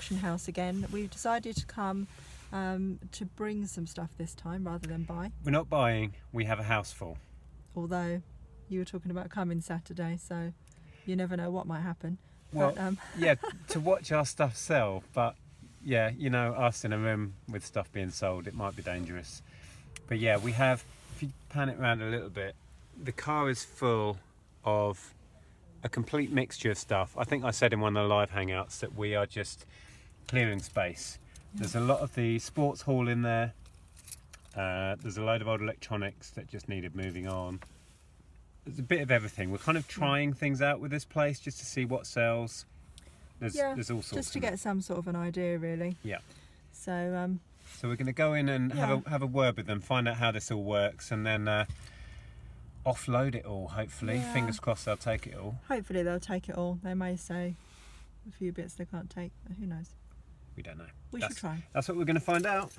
auction house again. We've decided to come to bring some stuff this time rather than buy. We're not buying, we have a house full. Although you were talking about coming Saturday, so you never know what might happen. Well, but, yeah, to watch our stuff sell, but yeah, you know, us in a room with stuff being sold, it might be dangerous. But yeah, we have, if you pan it around a little bit, the car is full of a complete mixture of stuff. I think I said in one of the live hangouts that we are just clearing space. There's a lot of the sports hall in there. There's a load of old electronics that just needed moving on. There's a bit of everything. We're kind of trying things out with this place just to see what sells. There's all sorts. Just to get some sort of an idea, really. Yeah. So we're going to go in and have a word with them, find out how this all works, and then offload it all. Hopefully, fingers crossed they'll take it all. Hopefully they'll take it all. They may say a few bits they can't take. But who knows? We don't know. We should try. That's what we're going to find out.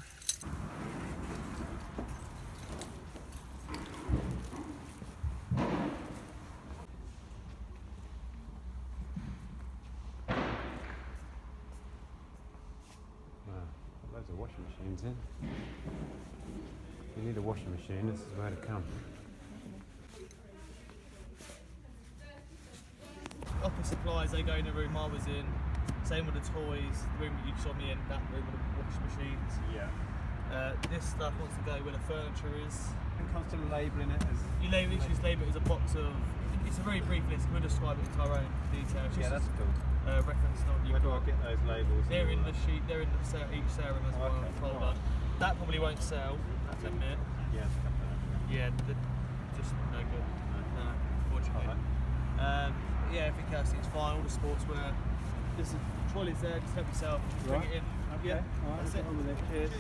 Loads of washing machines in. If you need a washing machine, this is where to come. Office supplies, they go in the room I was in. Same with the toys, the room that you saw me in, that room with the washing machines. Yeah. This stuff wants to go where the furniture is. And comes to labelling it as... You literally just label it as a box of... It's a very brief list, we'll describe it to our own detail. It's Yeah, that's cool. Reference on Where do I get those labels? They're in the sheet, they're in each sale room as well. Okay, Folder. right. That probably won't sell, that's a admit. Yeah, Yeah, just no good. No, unfortunately. Alright. Yeah, everything else is fine, all the sportswear. There's a trolleys there, just help yourself, just bring it in. Okay. Yeah, Alright, that's get it. on with it. Cheers.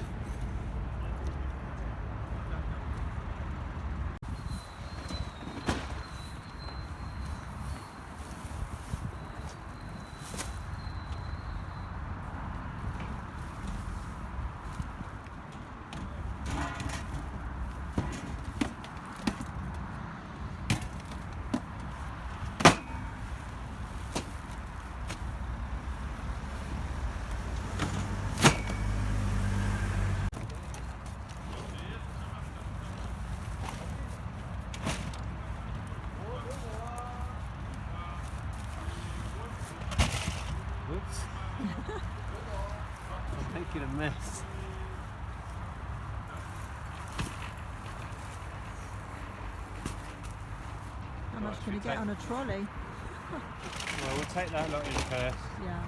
Whoops. I'm making a mess. how much can you get on a trolley? Well, we'll take that lot in first. Yeah.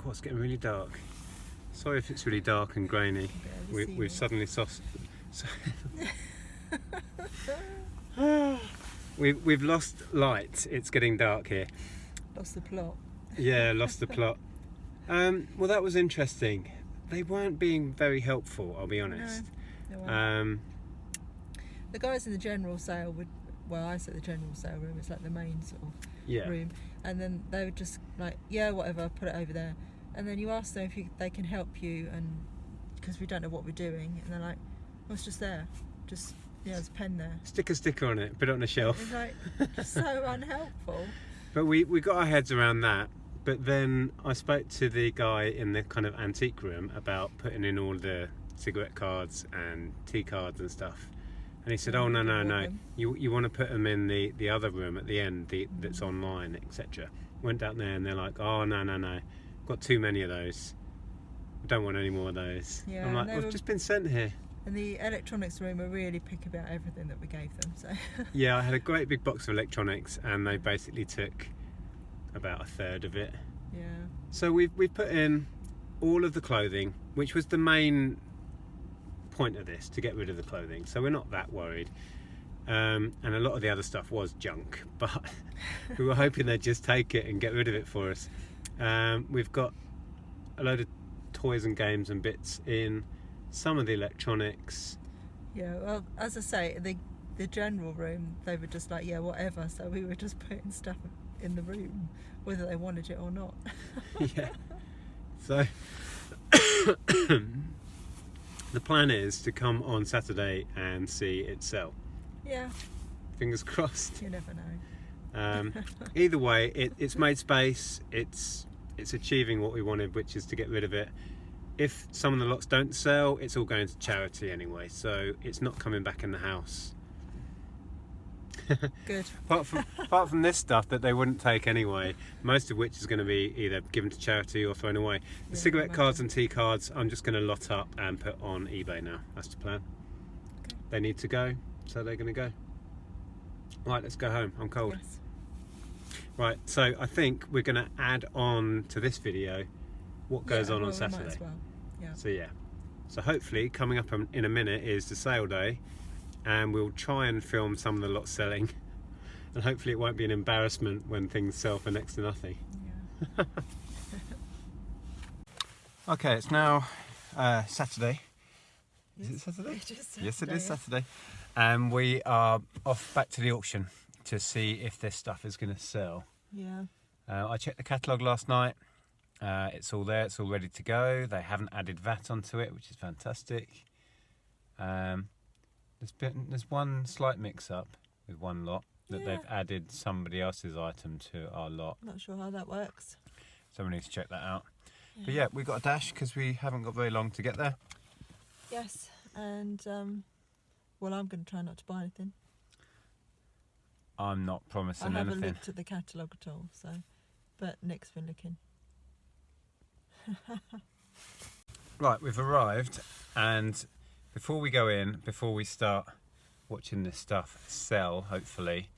Oh, it's getting really dark. Sorry if it's really dark and grainy. We've suddenly we've lost light. It's getting dark here. Lost the plot. Yeah, lost the plot. Well, that was interesting. They weren't being very helpful, I'll be honest. No, they weren't. The guys in the general sale would, well, I say the general sale room, it's like the main sort of room, and then they would just like, yeah, whatever, put it over there, and then you ask them if they can help you, and because we don't know what we're doing, and they're like, well, it's just there, just, there's a pen there. Stick a sticker on it, put it on a shelf. It's like, just so unhelpful. But we got our heads around that. But then I spoke to the guy in the kind of antique room about putting in all the cigarette cards and tea cards and stuff. And he said, oh, no. You want to put them in the other room at the end, that's online, etc. Went down there and they're like, oh, no. Got too many of those. Don't want any more of those. Yeah, I'm like, we've just been sent here. And the electronics room were really picky about everything that we gave them. So Yeah, I had a great big box of electronics and they basically took about a third of it. Yeah. So we've put in all of the clothing, which was the main point of this, to get rid of the clothing. So we're not that worried. And a lot of the other stuff was junk, but we were hoping they'd just take it and get rid of it for us. We've got a load of toys and games and bits in, some of the electronics. Yeah, well, as I say, the general room, they were just like, yeah, whatever. So we were just putting stuff in the room, whether they wanted it or not. Yeah. So the plan is to come on Saturday and see it sell. Yeah. Fingers crossed. You never know. Either way, it's made space. It's achieving what we wanted, which is to get rid of it. If some of the lots don't sell, it's all going to charity anyway, so it's not coming back in the house. Good. apart from this stuff that they wouldn't take anyway, most of which is going to be either given to charity or thrown away. The cigarette cards and tea cards, I'm just going to lot up and put on eBay now. That's the plan. Okay. They need to go, so they're going to go. Right, let's go home. I'm cold. Yes. Right, so I think we're going to add on to this video what goes on Saturday. Might as well. Yeah. So yeah, so hopefully coming up in a minute is the sale day, and we'll try and film some of the lots selling, and hopefully it won't be an embarrassment when things sell for next to nothing. Yeah. Okay, it's now Saturday. Is it Saturday? It is Saturday? Yes, it is Saturday, and we are off back to the auction to see if this stuff is going to sell. Yeah. I checked the catalogue last night. It's all there, it's all ready to go. They haven't added VAT onto it, which is fantastic. There's one slight mix-up with one lot that they've added somebody else's item to our lot. Not sure how that works. Someone needs to check that out. Yeah. But yeah, we got a dash because we haven't got very long to get there. Yes, and well, I'm going to try not to buy anything. I'm not promising anything. I haven't looked at the catalogue at all, so, but Nick's been looking. Right, we've arrived, and before we go in, before we start watching this stuff sell, hopefully,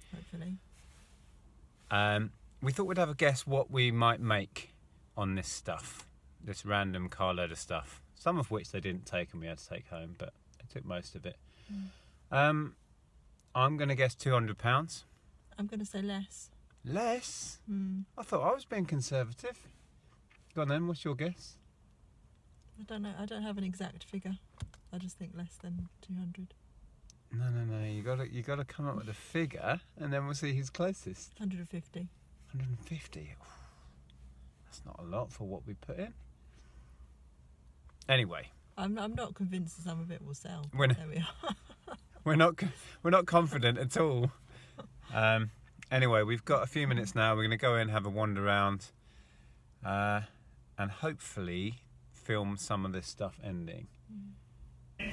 we thought we'd have a guess what we might make on this stuff, this random carload of stuff, some of which they didn't take and we had to take home, but they took most of it. I'm going to guess £200. I'm going to say less. Less? I thought I was being conservative. Go on then, what's your guess? I don't know. I don't have an exact figure. I just think less than 200. No. You got to come up with a figure, and then we'll see who's closest. 150. 150. That's not a lot for what we put in. Anyway, I'm not convinced that some of it will sell. There we are. we're not confident at all. Anyway, we've got a few minutes now. We're going to go in, have a wander around, and hopefully film some of this stuff ending. £10,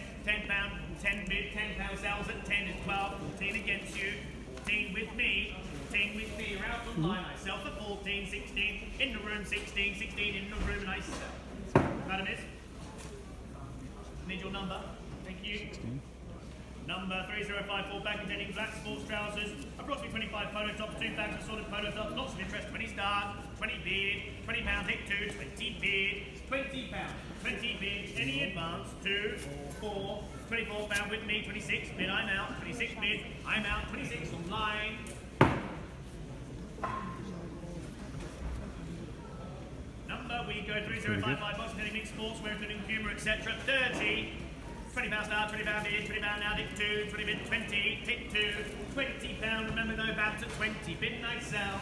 10 bid, £10 sales at 10 is 12, 14 against you, 14 with me, 14 with me, you're out online, I sell for 14, 16, in the room 16, 16 in the room, and I sell. Madam is? Need your number, thank you. 16. Number 3054, bag containing black sports trousers, approximately 25 polo tops, 2 bags of solid polo tops, lots of interest, 20 stars, 20 bid, £20 hit 2, 20 bid, £20, 20 bid, any advance, 2, 4, £24 with me, 26 bid, I'm out, 26 bid, I'm out, 26 online. Number, we go 3055, box containing mixed sportswear, including humour, etc., 30. £20 star, £20 bid, £20 now, hit 2, 20 bid, 20, hit 2, £20, remember no VAT at 20, bid night sell,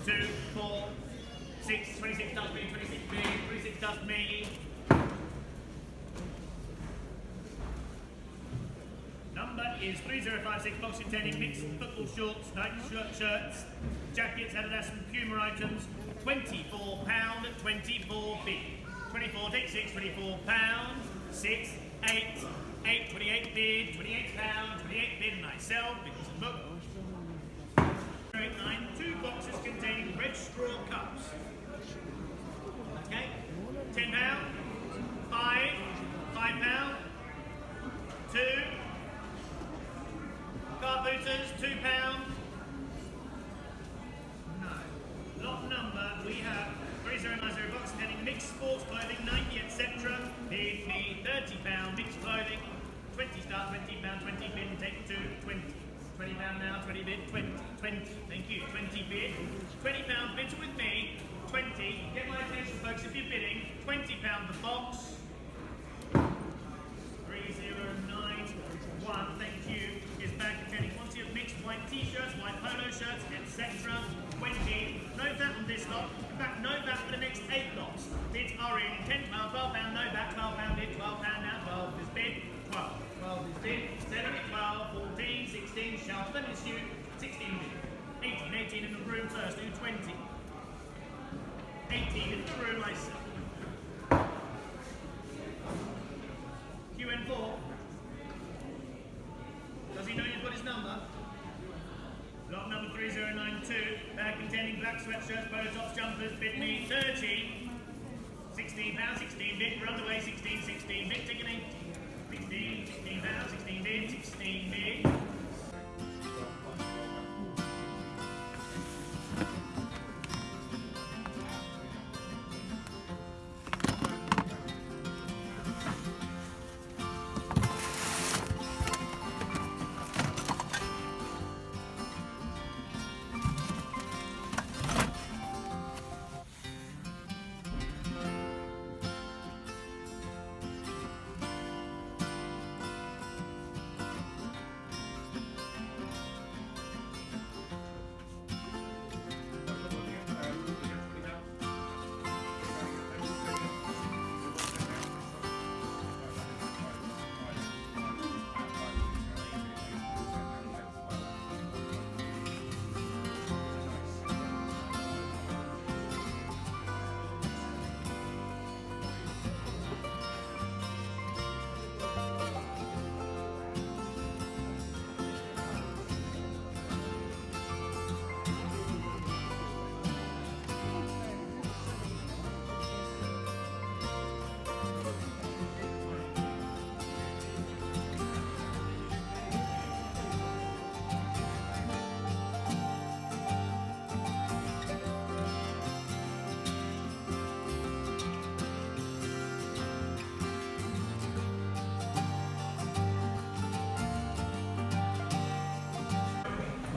2, 4, 6, 26 does me, 26 bid, 26 does me. Number is 3056, box containing mixed football shorts, night shirts, jackets, Adidas and Puma items, £24, 24 bid, 24, take 6, £24, 6, 8, 8, 28 bid, £28, 28 bid, and I sell because of book. 9, 2 boxes containing red straw cups. Okay, £10, 5, £5, 2, car booters, £2. No. Lot number, we have 3090 box containing mixed sports clothing, 90, etc. Bid me £30, mixed clothing, 20 star, £20, 20 bid, take 2, 20. £20 now, 20 bid, 20, 20, thank you, 20 bid, £20 bid with me, 20, get my attention folks if you're bidding, £20 the box, 3091, thank you, second round, 20. No VAT on this lot. In fact, no VAT for the next 8 lots. Bids are in 10, 12, 12 pound, no VAT, 12 pound bid, 12 pound now, 12 is bid, 12. 12 is bid, 7 at 12, 14, 16, shelf, then it's you, 16 bid. 18, 18 in the room first, do 20. 18 in the room, I say. QN4. Does he know you've got his number? Lot number 3092. Bag containing black sweatshirts, polo tops, jumpers. Bid me 30. £16, 16 bid. We're underway. 16, 16 bid. Taking 18. 16, 16 pounds, 16 bid, 16 bid.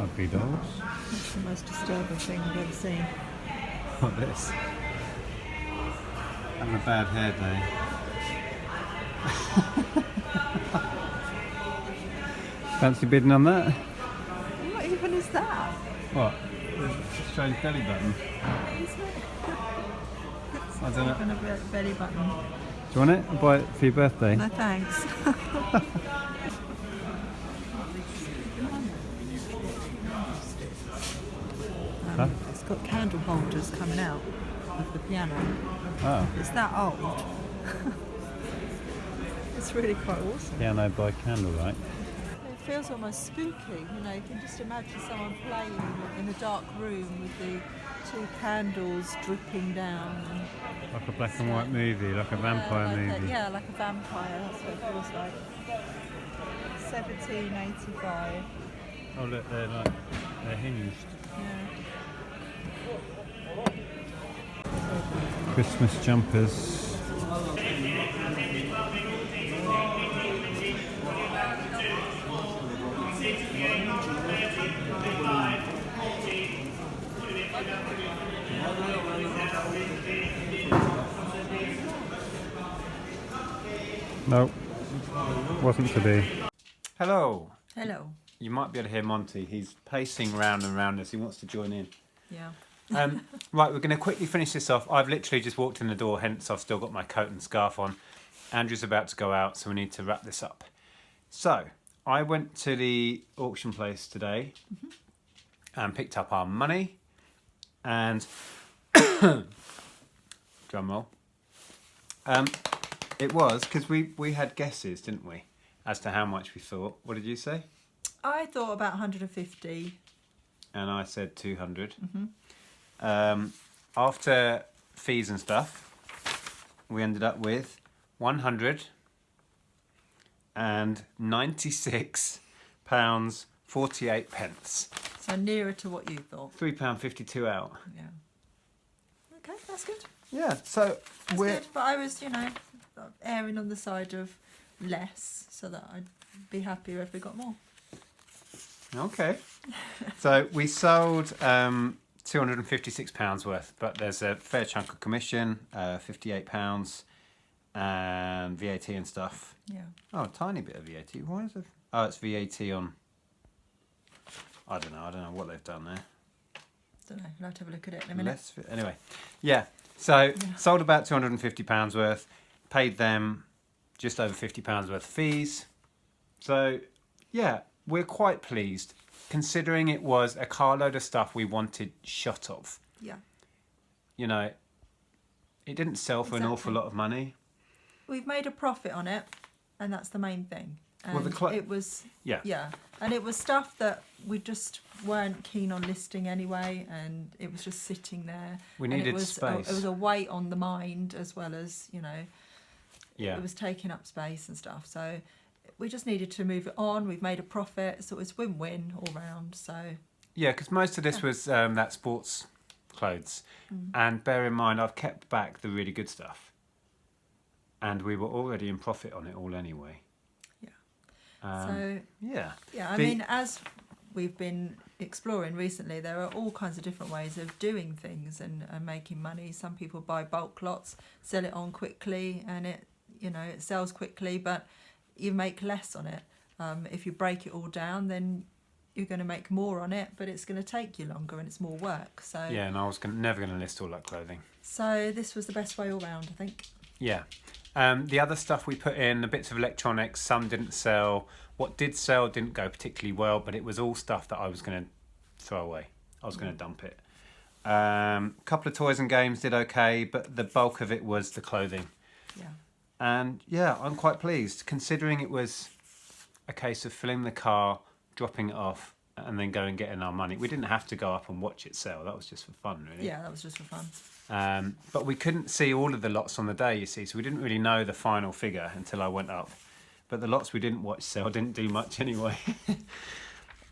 Ugly dolls. That's the most disturbing thing I've ever seen. What this? Having a bad hair day. Fancy bidding on that? What even is that? What? It's a strange belly button. Is it? It's I don't know. even a belly button. Do you want it? I'll buy it for your birthday. No thanks. Huh? It's got candle holders coming out of the piano. Oh. It's that old. It's really quite awesome. Piano by candlelight. It feels almost spooky, you know, you can just imagine someone playing in a dark room with the 2 candles dripping down. And Like a black and white movie, like a vampire movie. Yeah, like a vampire, that's what it feels like. 1785. Oh look, they're hinged. Yeah. Christmas jumpers. Nope, wasn't to be. Hello. Hello. You might be able to hear Monty. He's pacing round and round as he wants to join in. Yeah. Right, we're going to quickly finish this off. I've literally just walked in the door, hence I've still got my coat and scarf on. Andrew's about to go out, so we need to wrap this up. So, I went to the auction place today and picked up our money and drum roll. It was because we had guesses, didn't we, as to how much we thought. What did you say? I thought about 150. And I said 200. After fees and stuff, we ended up with £196.48. So nearer to what you thought. £3.52 out. Yeah. Okay, that's good. Yeah, so That's good. But I was, erring on the side of less so that I'd be happier if we got more. Okay. So we sold £256 worth, but there's a fair chunk of commission, £58 and VAT and stuff. Yeah. Oh, a tiny bit of VAT. Why is it? Oh, it's VAT on. I don't know what they've done there. don't know. I'll have to have a look at it in a minute. Anyway, yeah. So sold about £250 worth. Paid them just over £50 worth of fees. So yeah, we're quite pleased, considering it was a carload of stuff we wanted shot of. Yeah. You know, it didn't sell for an awful lot of money. We've made a profit on it, and that's the main thing. And it was and it was stuff that we just weren't keen on listing anyway, and it was just sitting there. We needed space. It was a weight on the mind, as well as, you know, it was taking up space and stuff. So we just needed to move it on. We've made a profit, so it was win-win all round. So yeah, because most of this was that sports clothes, and bear in mind I've kept back the really good stuff, and we were already in profit on it all anyway. I mean, as we've been exploring recently, there are all kinds of different ways of doing things and making money. Some people buy bulk lots, sell it on quickly, and it sells quickly, but you make less on it. If you break it all down, then you're going to make more on it, but it's going to take you longer and it's more work. So yeah, and I was never going to list all that clothing. So this was the best way all round, I think. Yeah. The other stuff we put in, the bits of electronics, some didn't sell. What did sell didn't go particularly well, but it was all stuff that I was going to throw away. I was going to dump it. A couple of toys and games did okay, but the bulk of it was the clothing. Yeah. And yeah, I'm quite pleased, considering it was a case of filling the car, dropping it off, and then going and getting our money. We didn't have to go up and watch it sell. That was just for fun, really. Yeah, that was just for fun. But we couldn't see all of the lots on the day, you see, so we didn't really know the final figure until I went up. But the lots we didn't watch sell didn't do much anyway.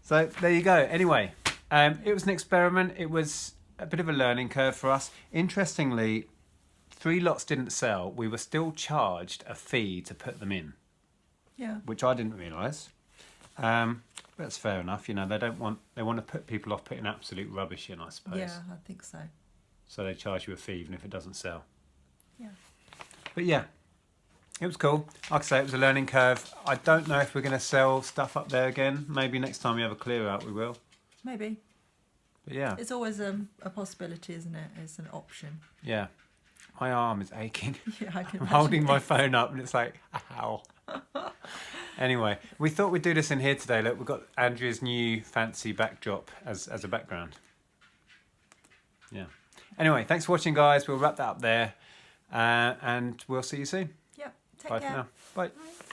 So there you go. Anyway, it was an experiment. It was a bit of a learning curve for us. Interestingly, 3 lots didn't sell. We were still charged a fee to put them in. Yeah. Which I didn't realise. That's fair enough. You know, they want to put people off putting absolute rubbish in, I suppose. Yeah, I think so. So they charge you a fee even if it doesn't sell. Yeah. But yeah, it was cool. Like I say, it was a learning curve. I don't know if we're going to sell stuff up there again. Maybe next time we have a clear out, we will. Maybe. But yeah. It's always a possibility, isn't it? It's an option. Yeah. My arm is aching. Yeah, I can I'm holding my phone up and it's like, ow. Anyway, we thought we'd do this in here today. Look, we've got Andrea's new fancy backdrop as a background. Yeah. Anyway, thanks for watching, guys. We'll wrap that up there. And we'll see you soon. Yeah. Take Bye care. for now. Bye. Bye.